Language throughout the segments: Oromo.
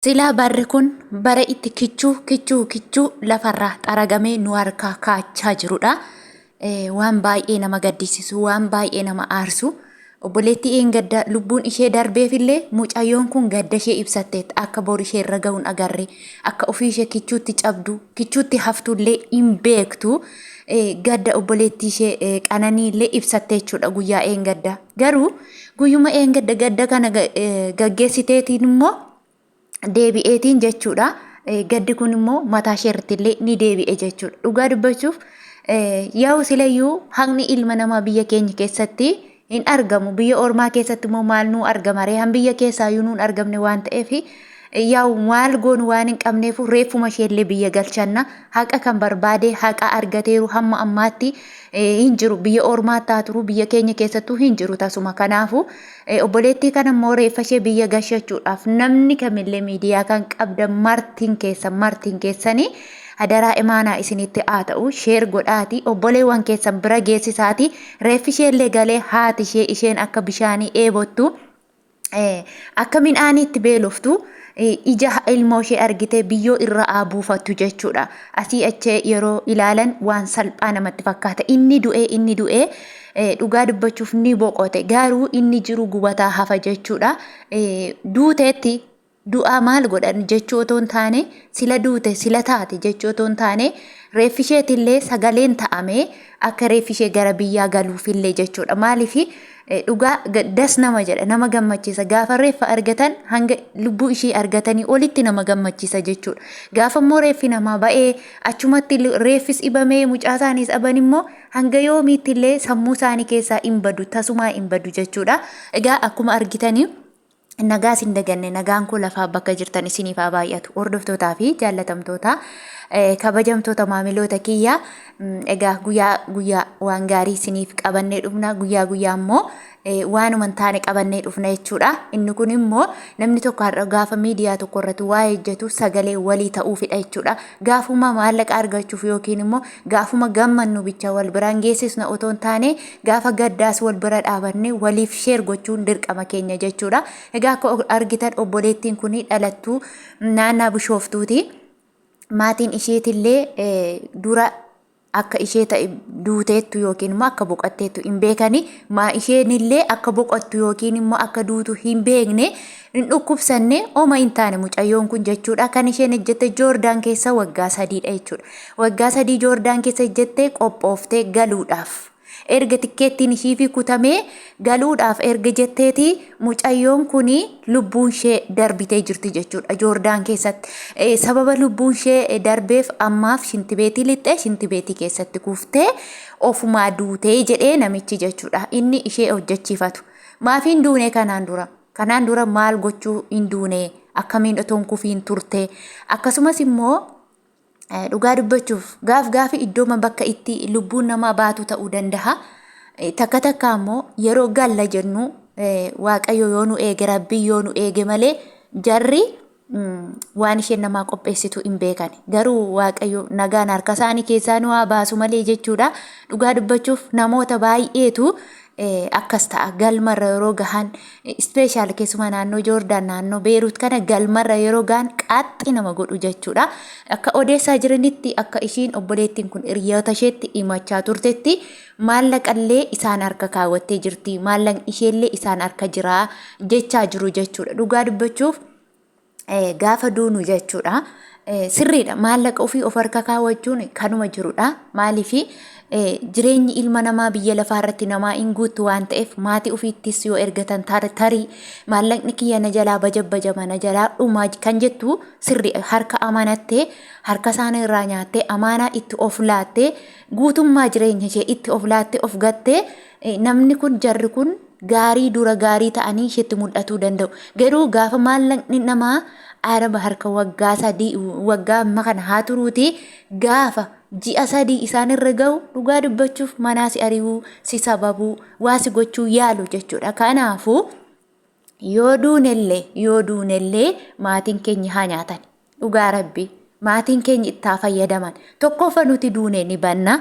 Silaa barri kun bara itti kichuu lafarraa xaragamee nu harkaa kaachaa jirudha. Waan baay'ee nama gaddisiisu, waan baay'ee nama aarsu. Obboleettii Eengaddaa lubbuun ishee darbeefillee mucayyoon kun gadda ishee ibsatteet akka bor ishee irra ga'uun agarre akka ofii ishee kichuutti cabdu, kichuutti haftullee hin beektu. Gadda obboleettii ishee qananiillee ibsattee jechuudha guyyaa Eengaddaa. Garuu guyyuma Eengadda gadda kana gaggeessiteetiin immoo deebi'eetiin jechuudha. Gaddi kun immoo mataa isheerrattillee ni deebi'e jechuudha. Dhugaa dubbachuuf yaa'u silayyuu haqni ilma namaa biyya keenya keessatti hin argamu. Biyya ormaa keessatti immoo maal nuu argama ree? Han biyya keessaayyuu nuun argamne waan ta'eef yaa'u maal goonu waan hin qabneef reeffuma isheellee biyya galchanna. Haqa kan barbaade haqa argateeru hamma ammaatti hin jiru. Biyya ormaa taaturu biyya keenya keessattuu hin jiru tasuma. Kanaafu obboleettii kana immoo reeffa ishee biyya galchachuudhaaf namni kamillee miidiyaa kan qabdan martiin keessanii hadaraa imaanaa isinitti haa ta'u sheer godhaati obboleewwan keessan bira geessisaati reeffi isheellee galee haati isheen akka bishaanii eebottu akka midhaaniitti beeloftu ija ilmoo ishee argitee biyyoo irra buufattu jechuudha. Asii achee yeroo ilaalan waan salphaa namatti fakkaata. Inni du'ee dhugaa dubbachuuf ni boqote garuu inni jiru gubataa hafa jechuudha. Duuteetti du'aa maal godhan jechuu otoo hin taane sila duute sila taate jechuu otoo hin taane reeffi isheetillee sagaleen ta'amee akka reeffi ishee gara biyyaa galuufillee jechuudha. Maaliifi dhugaa das nama jedha nama gammachiisa gaafa reeffa argatan hanga lubbuu ishee argatanii olitti nama gammachiisa jechuudha. Gaafa immoo reeffi namaa ba'ee achumatti reeffis dhibamee mucaa isaaniis dhaban immoo hanga yoomiittillee sammuu isaanii keessaa hin badu tasumaa hin badu jechuudha. Egaa akkuma argitanii nagaa isin daganne nagaan kun lafaa bakka jirtan isiniif haa baay'atu. Hordoftootaa fi jaallatamtoota kabajamtoota maamiloota kiyyaa egaa guyyaa waan gaarii isiniif qabannee dhufna. Guyyaa immoo waanuma hin taane qabannee dhufna jechuudha. Inni kun immoo namni tokko har'a gaafa miidiyaa tokko irratti waa hojjetu sagalee walii ta'uufidha jechuudha. Gaafuma maallaqa argachuuf yookiin immoo gaafuma gammannu bicha wal biraan geessisna otoo hin taane gaafa gaddaas wal bira dhaabannee waliif sheer gochuun dirqama keenya jechuudha. Egaa akka argitan obboleettiin kun dhalattuu naannaa Bishooftuuti. Maatiin isheetillee dura akka ishee ta'e duuteettu yookiin immoo akka boqotteettu hin beekani. Maa isheenillee akka boqottu yookiin immoo akka duutu hin beekne hin dhukkubsanne oma hin taane mucayyoon kun jechuudha. Kan isheen ejjette Joordaan keessa waggaa 3dha jechuudha. Waggaa 3 Joordaan keessa ejjette qophooftee galuudhaaf. Erga tikkeettiin ishii kutamee galuudhaaf erga jetteeti mucayyoon kuni lubbuun ishee darbitee jirti jechuudha Joordaan keessatti. Sababa lubbuun ishee darbeef ammaaf shintibeetii lixxee shintibeetii keessatti kuftee ofumaa duutee jedhee namichi jechuudha. Inni ishee hojjechiifatu. Maafiin duune kanaan dura? Kanaan dura maal gochuu hin duune? Akkamiin otoon kufiin turte? Akkasumas immoo dhugaa dubbachuuf gaafi iddooma bakka itti lubbuun namaa baatu ta'uu danda'a. Takka takka immoo yeroo galla jennu waaqayyo yoo nu eege rabbii yoo nu eege malee jarri waan isheen namaa qopheessitu hin beekan. Garuu waaqayyo nagaan harka isaanii keessaa nu haa baasu malee jechuudha. Dhugaa dubbachuuf namoota baay'eetu akkas ta'a galmarra yeroo gahan ispeeshaal keessumaa naannoo Joordaan naannoo Beerut kana galmarra yeroo gahan qaxxi nama godhu jechuudha. Akka odeessaa jiranitti akka ishiin obboleettiin kun hiriyoota isheetti himachaa turtetti maallaqallee isaan harka kaawwattee jirti. Maallaqni isheellee isaan harka jira jechaa jiru jechuudha. Dhugaa dubbachuuf gaafa duunu jechuudha. Sirriidha maallaqa ofii of harka kaawwachuun kanuma jirudha. Maaliifi jireenyi ilma namaa biyya lafaa irratti namaa hin guutu waan ta'eef maatii ofiittis yoo ergatan tarii maallaqni kiyya na jalaa bajabajama na jalaa dhumaa kan jettu sirri harka amanattee harka isaanii irraa nyaattee amaanaa itti of laattee guutummaa jireenya ishee itti of laattee of gattee namni kun jarri kun gaarii dura gaarii ta'anii isheetti mul'atuu danda'u. Garuu gaafa maallaqni namaa araba harka waggaa 3 waggaa amma kana haa turuuti gaafa ji'a 3 isaan irra ga'u dhugaa dubbachuuf manaa si ari'uu si sababuu waa si gochuu yaalu jechuudha. Kanaafuu yoo duunellee maatiin keenya haa nyaatan. Dhugaa rabbi maatiin keenya itti haa fayyadaman. Tokkoffaa nuti duune ni banna.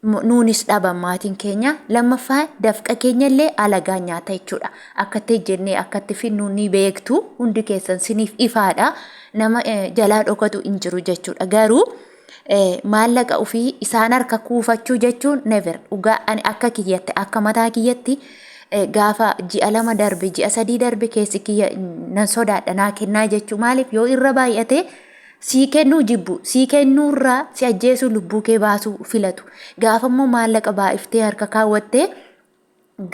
nuunis dhaban maatiin keenya lammaffaa dafqa keenyallee alagaa nyaata jechuudha akkatti jennee akkatti finnu ni beektu hundi keessan siniif ifaadha nama jalaa dhokatu hin jiru jechuudha garuu maallaqa ofii isaan harka kuufachuu jechuun never dhugaa ani akka kiyyatti akka mataa kiyyatti gaafa ji'a 2 darbe ji'a 3 darbe keessi kiyya nan sodaadha naa kennaa jechuu maaliif yoo irra baay'ate sii kennuu jibbu sii kennuurraa si ajjeesuu lubbuu kee baasuu filatu gaafa immoo maallaqa baay'iftee harka kaawwattee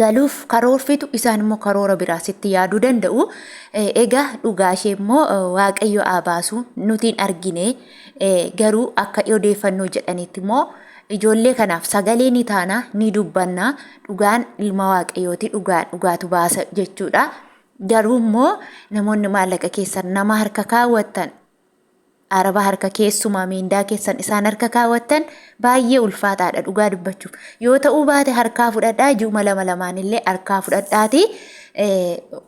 galuuf karoorfitu isaan immoo karoora biraa sitti yaaduu danda'u egaa dhugaashee immoo waaqayyo baasu nutiin argine garuu akka odeeffannoo jedhanitti immoo ijoollee kanaaf sagalee ni taana ni dubbanna dhugaan ilma waaqayyooti dhugaatu baasa jechuudha garuu immoo namoonni maallaqa keessan nama harka kaawwattan araba harka keessumaa miindaa keessan isaan harka kaawwattan baay'ee ulfaataadha dhugaa dubbachuuf yoo ta'uu baate harkaa fudhadhaa juma lamaan illee harkaa fudhadhaati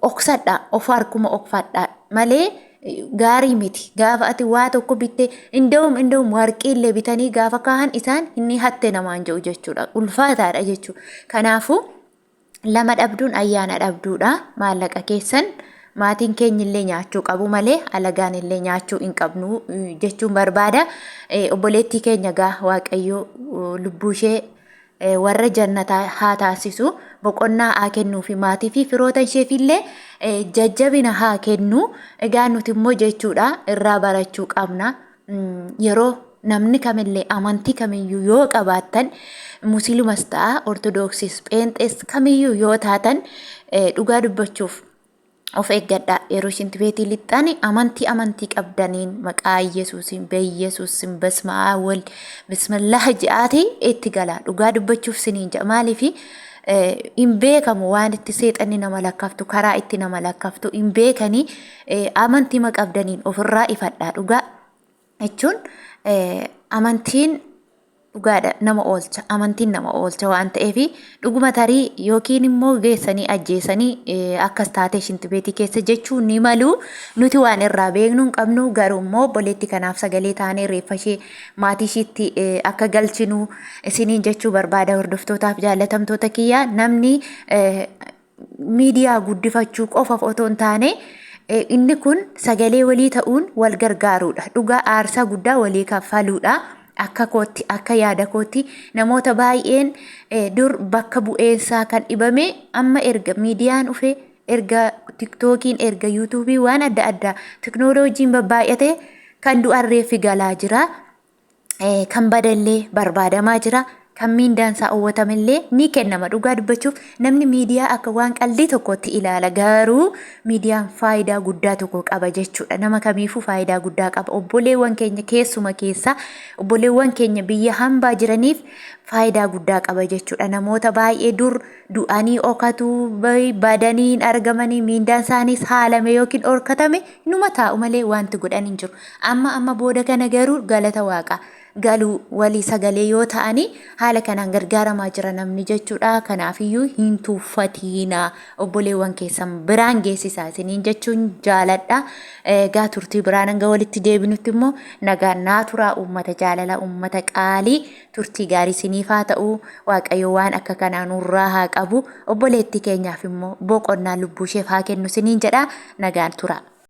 oksadha of harkuma okfadha malee gaarii miti gaafa ati waa tokko bitte indawum warqii illee bitanii gaafa kaahan isaan inni hatte namaan jedhu jechuudha ulfaataadha jechuudha kanaafu lama dhabduun ayyaana dhabduudha maallaqa keessan maatiin keenya illee nyaachuu qabu malee alagaan illee nyaachuu hin qabnu jechuun barbaada obboleettii keenya gaa waaqayyo lubbuu ishee warra jannataa haa taasisu boqonnaa haa kennuu fi maatii fi firoota isheef illee jajjabina haa kennu egaa nuti immoo jechuudha irraa barachuu qabna yeroo namni kamillee amantii kamiyyuu yoo qabaattan musliimas ta'a ortodoksis pheenxees kamiyyuu yoo taatan dhugaa dubbachuuf of eeggadha yeroo shinti beetii lixxani amantii qabdaniin maqaa Yesuusin beeyyesuusin basmaa wal bismillah jaati itti gala dhugaa dubbachuuf siniin jedha maaliifi in beekamu waan itti seexanni nama lakkaftu karaa itti nama lakkaftu in beekanii amantii qabdaniin ofirraa ifadha dhugaa jechuun amantiin dhugaadha nama oolcha amantiin nama oolcha waan ta'eef dhuguma tarii yookiin immoo geessanii ajjeesanii akkas taatee shinti beetii keessa jechuun ni malu nuti waan irraa beeknu hin qabnu garuu immoo obboleetti kanaaf sagalee taanee reeffa ishee maatii ishiitti akka galchinu isiniin jechuu barbaada hordoftootaaf jaallatamtoota kiyyaa namni miidiyaa guddifachuu qofaaf otoo hin taane inni kun sagalee walii ta'uun wal gargaaruudha dhugaa aarsaa guddaa walii kaffaluudha akka kootti akka yaada kootti namoota baay'een dur bakka bu'eensaa kan dhibame amma erga miidiyaan dhufe erga tiktookiin erga yuutuubii waan adda addaa teknooloojiin baay'ate kan du'an reeffi galaa jira kan badallee barbaadamaa jira kan miindaan isaa uwwatamillee ni kennama dhugaa dubbachuuf namni miidiyaa akka waan qaldii tokkotti ilaala garuu miidiyaan faayidaa guddaa tokko qaba jechuudha nama kamiifuu faayidaa guddaa qaba obboleewwan keenya keessuma keessa obboleewwan keenya biyya hambaa jiraniif faayidaa guddaa qaba jechuudha namoota baay'ee dur du'anii okatu badaniin argamanii miindaan isaaniis haalame yookiin orkatame numa taa'u malee wanti godhan hin jiru amma booda kana garuu galata waaqa galuu walii sagalee yoo ta'anii haala kanaan gargaaramaa jira namni jechuudha kanaafiyyuu hin tuuffatiina obboleewwan keessan biraan geessisaa isiniin jechuun jaaladha gaa turtii biraan hanga walitti deebinutti immoo nagaan naa turaa uummata jaalala uummata qaalii turtii gaarii isiniif haa ta'u waaqayyo waan akka kanaa nurraa haa qabu obboleettii keenyaaf immoo boqonnaa lubbuu isheef haa kennu isiniin jedha nagaan turaa